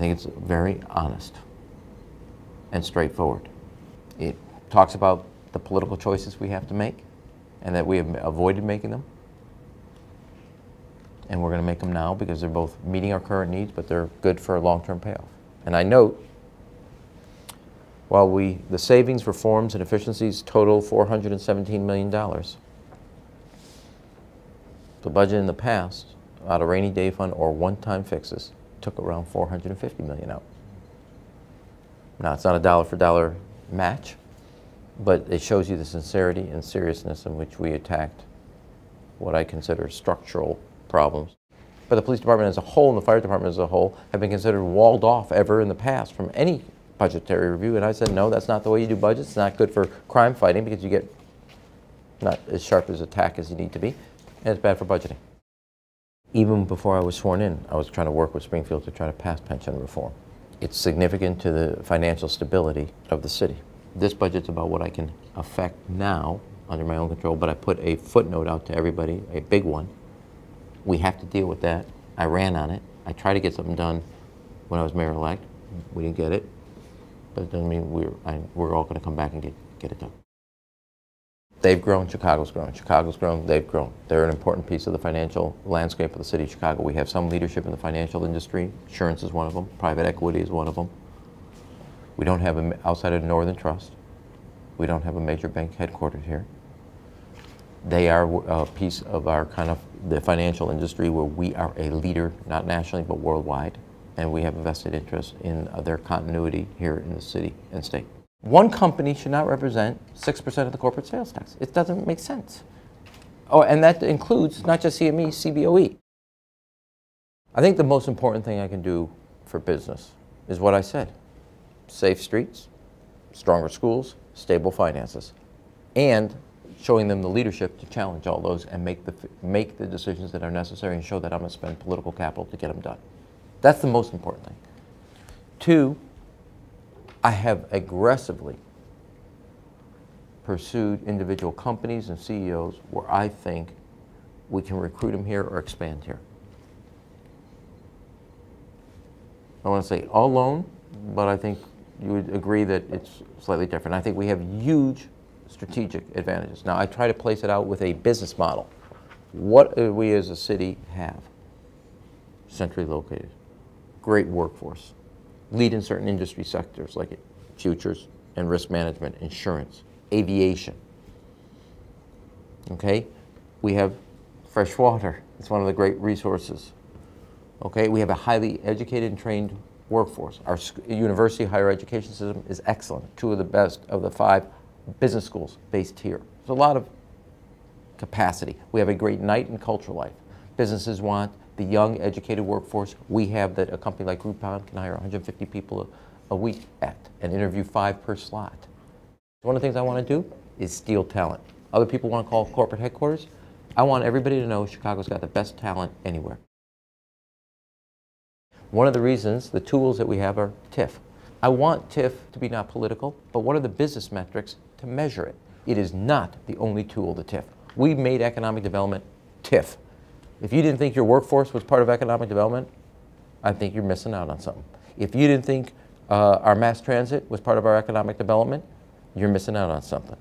think it's very honest and straightforward. It talks about the political choices we have to make and that we have avoided making them. And we're going to make them now because they're both meeting our current needs, but they're good for a long-term payoff. And I note, while the savings, reforms, and efficiencies total $417 million, the budget in the past, out of rainy day fund or one-time fixes, took around $450 million out. Now, it's not a dollar-for-dollar match, but it shows you the sincerity and seriousness in which we attacked what I consider structural problems. But the police department as a whole and the fire department as a whole have been considered walled off ever in the past from any budgetary review, and I said, no, that's not the way you do budgets. It's not good for crime fighting because you get not as sharp as attack as you need to be, and it's bad for budgeting. Even before I was sworn in, I was trying to work with Springfield to try to pass pension reform. It's significant to the financial stability of the city. This budget's about what I can affect now under my own control, but I put a footnote out to everybody, a big one. We have to deal with that. I ran on it. I tried to get something done when I was mayor-elect. We didn't get it. But it doesn't mean we're all going to come back and get it done. They've grown, Chicago's grown. Chicago's grown, they've grown. They're an important piece of the financial landscape of the city of Chicago. We have some leadership in the financial industry. Insurance is one of them. Private equity is one of them. We don't have outside of Northern Trust. We don't have a major bank headquartered here. They are a piece of our kind of the financial industry where we are a leader, not nationally, but worldwide. And we have a vested interest in their continuity here in the city and state. One company should not represent 6% of the corporate sales tax. It doesn't make sense. Oh, and that includes not just CME, CBOE. I think the most important thing I can do for business is what I said. Safe streets, stronger schools, stable finances, and showing them the leadership to challenge all those and make the decisions that are necessary and show that I'm going to spend political capital to get them done. That's the most important thing. Two, I have aggressively pursued individual companies and CEOs where I think we can recruit them here or expand here. I want to say all loan, but I think you would agree that it's slightly different. I think we have huge strategic advantages. Now, I try to place it out with a business model. What do we as a city have? Centrally located, great workforce, lead in certain industry sectors like futures and risk management, insurance, aviation. Okay, we have fresh water. It's one of the great resources. Okay, we have a highly educated and trained workforce. Our university higher education system is excellent. 2 of the best of the 5 business schools based here. There's a lot of capacity. We have a great night and cultural life. Businesses want the young, educated workforce we have that a company like Groupon can hire 150 people a week at and interview 5 per slot. One of the things I want to do is steal talent. Other people want to call corporate headquarters. I want everybody to know Chicago's got the best talent anywhere. One of the reasons, the tools that we have are TIF. I want TIF to be not political, but what are the business metrics to measure it? It is not the only tool, the TIF. We made economic development TIF. If you didn't think your workforce was part of economic development, I think you're missing out on something. If you didn't think our mass transit was part of our economic development, you're missing out on something.